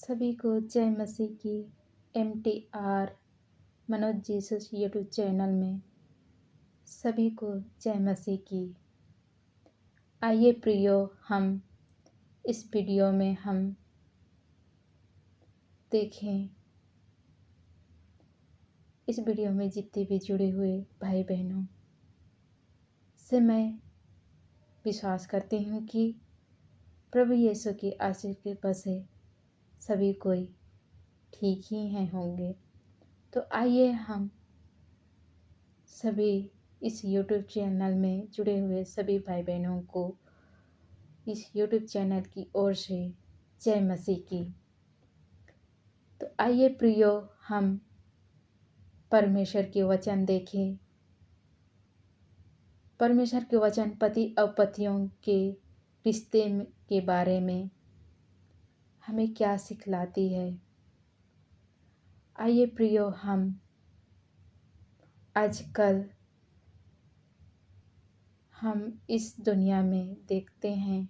सभी को जय मसीह की। MTR Manoj Jesus YouTube channel में सभी को जय मसीह की। आइए प्रियो, हम इस वीडियो में हम देखें, इस वीडियो में जितने भी जुड़े हुए भाई बहनों से मैं विश्वास करती हूँ कि प्रभु यीशु की आशीष कृपा से सभी कोई ठीक ही हैं होंगे। तो आइए हम सभी इस यूट्यूब चैनल में जुड़े हुए सभी भाई बहनों को इस यूट्यूब चैनल की ओर से जय मसीह की। तो आइए प्रियो, हम परमेश्वर के वचन देखें। परमेश्वर के वचन पति और पत्नियों के रिश्ते के बारे में हमें क्या सिखलाती है। आइए प्रियो, हम आजकल हम इस दुनिया में देखते हैं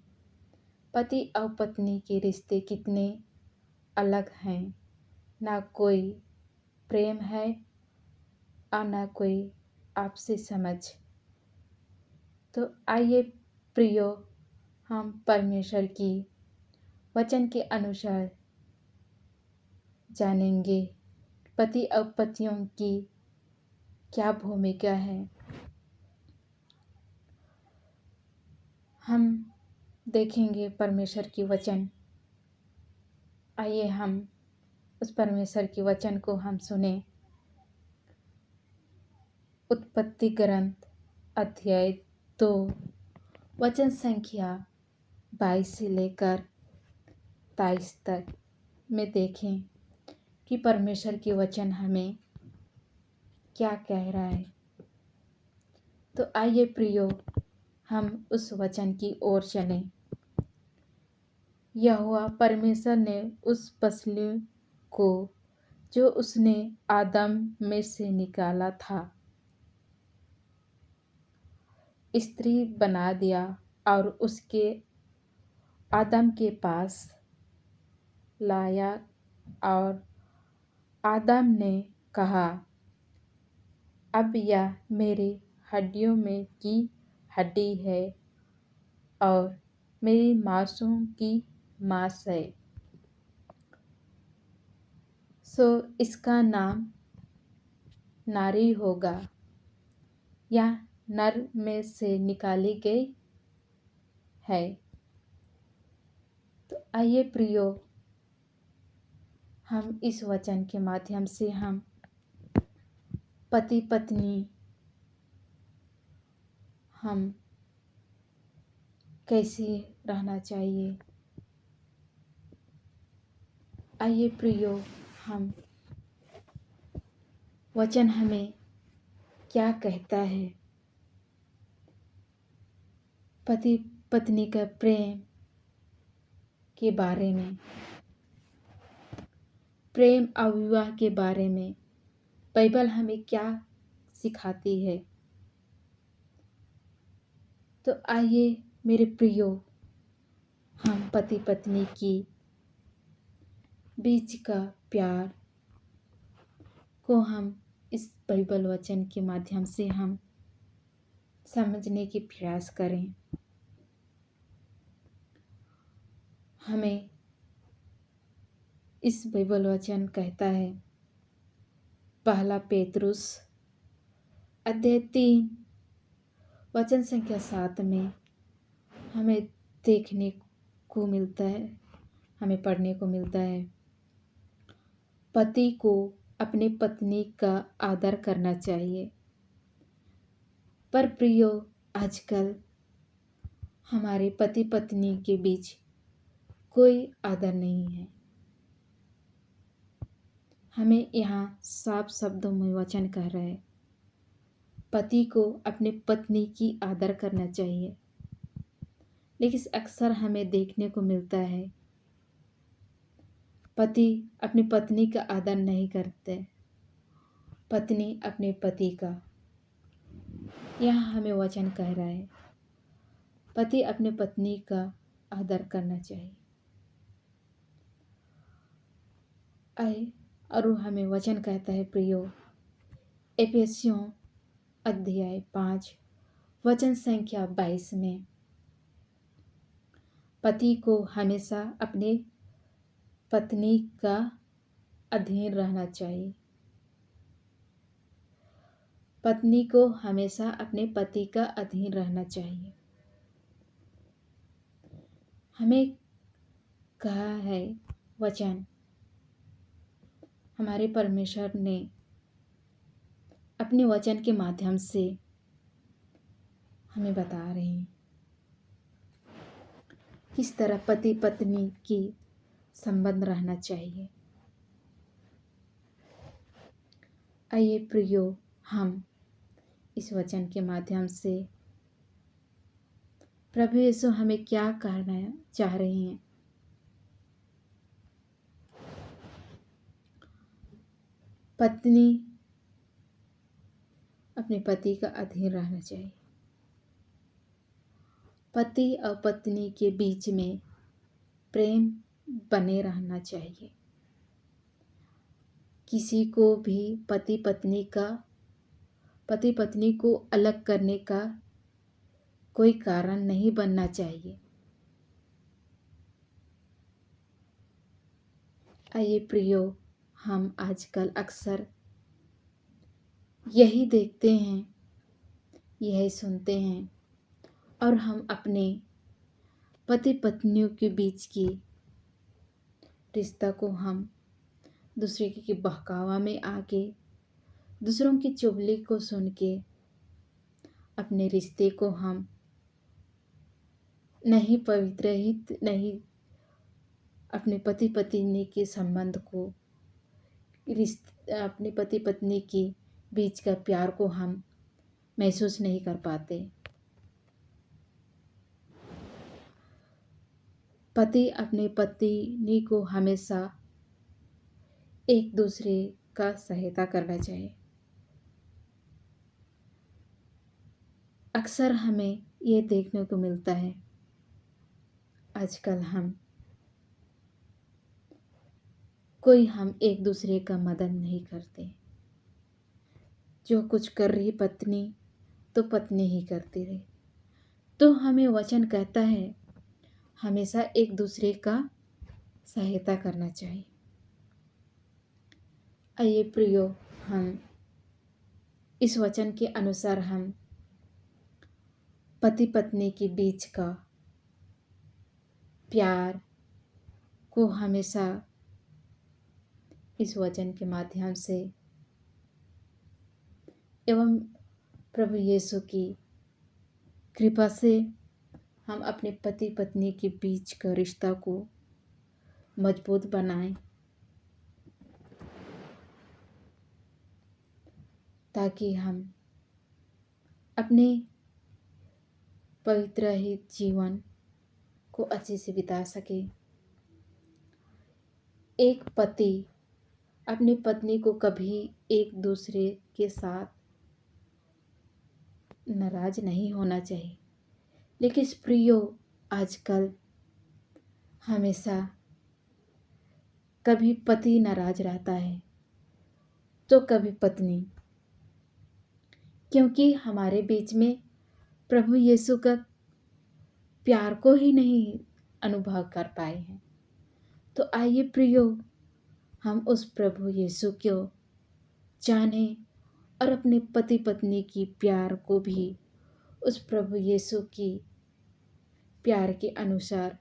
पति और पत्नी के रिश्ते कितने अलग हैं। ना कोई प्रेम है और ना कोई आपसी समझ। तो आइए प्रियो, हम परमेश्वर की वचन के अनुसार जानेंगे पति और पत्नियों की क्या भूमिका है। हम देखेंगे परमेश्वर की वचन। आइए हम उस परमेश्वर के वचन को हम सुने। उत्पत्ति ग्रंथ अध्याय 2 वचन संख्या 22 से लेकर 23 तक में देखें कि परमेश्वर के वचन हमें क्या कह रहा है। तो आइए प्रियो, हम उस वचन की ओर चलें। यहोवा परमेश्वर ने उस पसली को जो उसने आदम में से निकाला था स्त्री बना दिया और उसके आदम के पास लाया। और आदम ने कहा, अब यह मेरी हड्डियों में की हड्डी है और मेरी मांसों की मांस है, सो इसका नाम नारी होगा। यह नर में से निकाली गई है। तो आइए प्रियो, हम इस वचन के माध्यम से हम पति पत्नी हम कैसे रहना चाहिए। आइए प्रियो, हम वचन हमें क्या कहता है। पति पत्नी का प्रेम के बारे में, प्रेम और विवाह के बारे में बाइबल हमें क्या सिखाती है। तो आइए मेरे प्रियो, हम पति पत्नी की बीच का प्यार को हम इस बाइबल वचन के माध्यम से हम समझने की प्रयास करें। हमें इस बाइबल वचन कहता है, पहला पेतरुस अध्याय 3 वचन संख्या 7 में हमें देखने को मिलता है, हमें पढ़ने को मिलता है, पति को अपनी पत्नी का आदर करना चाहिए। पर प्रियो, आजकल हमारे पति पत्नी के बीच कोई आदर नहीं है। हमें यहाँ साफ शब्दों में वचन कह रहा है, पति को अपने पत्नी की आदर करना चाहिए। लेकिन अक्सर हमें देखने को मिलता है पति अपनी पत्नी का आदर नहीं करते, पत्नी अपने पति का। यहाँ हमें वचन कह रहा है, पति अपने पत्नी का आदर करना चाहिए। आए और वो हमें वचन कहता है प्रियो, एफिसियों अध्याय 5 वचन संख्या 22 में, पति को हमेशा अपने पत्नी का अधीन रहना चाहिए। पत्नी को हमेशा अपने पति का अधीन रहना चाहिए। हमें कहा है वचन, हमारे परमेश्वर ने अपने वचन के माध्यम से हमें बता रहे हैं किस तरह पति पत्नी की संबंध रहना चाहिए। आइए प्रियो, हम इस वचन के माध्यम से प्रभु यीशु हमें क्या कहना चाह रहे हैं। पत्नी अपने पति का अधीन रहना चाहिए। पति और पत्नी के बीच में प्रेम बने रहना चाहिए। किसी को भी पति पत्नी को अलग करने का कोई कारण नहीं बनना चाहिए। आइए प्रियो, हम आजकल अक्सर यही देखते हैं, यही सुनते हैं और हम अपने पति पत्नियों के बीच की रिश्ता को हम दूसरे के बहकावा में आके, दूसरों की चुगली को सुन के अपने रिश्ते को हम नहीं पवित्र नहीं, अपने पति पत्नी के संबंध को, अपने पति पत्नी के बीच का प्यार को हम महसूस नहीं कर पाते। पति अपने पत्नी को हमेशा एक दूसरे का सहायता करना चाहिए। अक्सर हमें ये देखने को मिलता है, आजकल हम एक दूसरे का मदद नहीं करते। जो कुछ कर रही पत्नी तो पत्नी ही करती रहे। तो हमें वचन कहता है हमेशा एक दूसरे का सहायता करना चाहिए। आइए प्रियो, हम इस वचन के अनुसार हम पति पत्नी के बीच का प्यार को हमेशा इस वचन के माध्यम से एवं प्रभु यीशु की कृपा से हम अपने पति पत्नी के बीच का रिश्ता को मजबूत बनाएं, ताकि हम अपने पवित्र ही जीवन को अच्छे से बिता सके। एक पति अपनी पत्नी को कभी एक दूसरे के साथ नाराज नहीं होना चाहिए, लेकिन प्रियो, आजकल हमेशा कभी पति नाराज रहता है तो कभी पत्नी, क्योंकि हमारे बीच में प्रभु यीशु का प्यार को ही नहीं अनुभव कर पाए हैं। तो आइए प्रियो, हम उस प्रभु यीशु को जाने और अपने पति पत्नी की प्यार को भी उस प्रभु यीशु की प्यार के अनुसार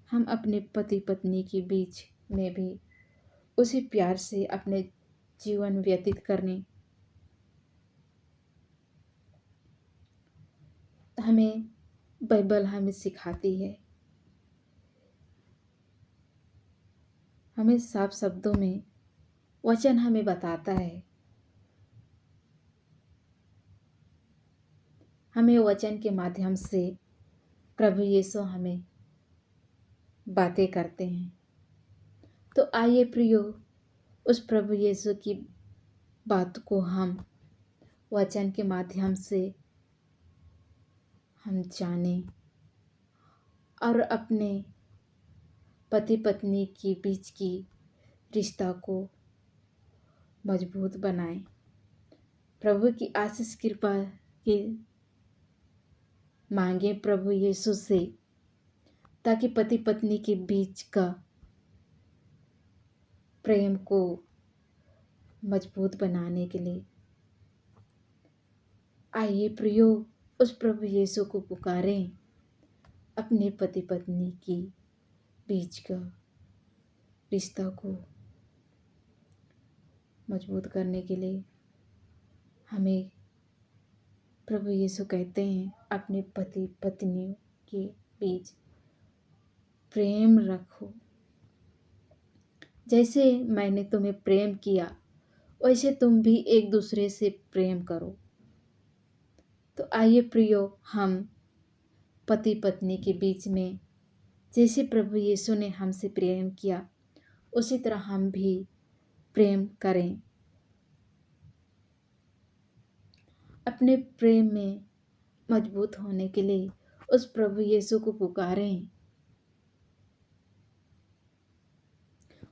हम अपने पति पत्नी के बीच में भी उसी प्यार से अपने जीवन व्यतीत करने। हमें बाइबल हमें सिखाती है, हमें साफ शब्दों में वचन हमें बताता है। हमें वचन के माध्यम से प्रभु यीशु हमें बातें करते हैं। तो आइए प्रियो, उस प्रभु यीशु की बात को हम वचन के माध्यम से हम जानें और अपने पति पत्नी के बीच की रिश्ता को मजबूत बनाएं। प्रभु की आशीष कृपा की मांगे प्रभु यीशु से, ताकि पति पत्नी के बीच का प्रेम को मजबूत बनाने के लिए आइए प्रियो उस प्रभु यीशु को पुकारें। अपने पति पत्नी की बीच का रिश्ता को मजबूत करने के लिए हमें प्रभु यीशु कहते हैं, अपने पति पत्नी के बीच प्रेम रखो। जैसे मैंने तुम्हें प्रेम किया वैसे तुम भी एक दूसरे से प्रेम करो। तो आइए प्रियो, हम पति पत्नी के बीच में जैसे प्रभु यीशु ने हमसे प्रेम किया उसी तरह हम भी प्रेम करें। अपने प्रेम में मजबूत होने के लिए उस प्रभु यीशु को पुकारें।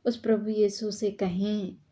उस प्रभु यीशु से कहें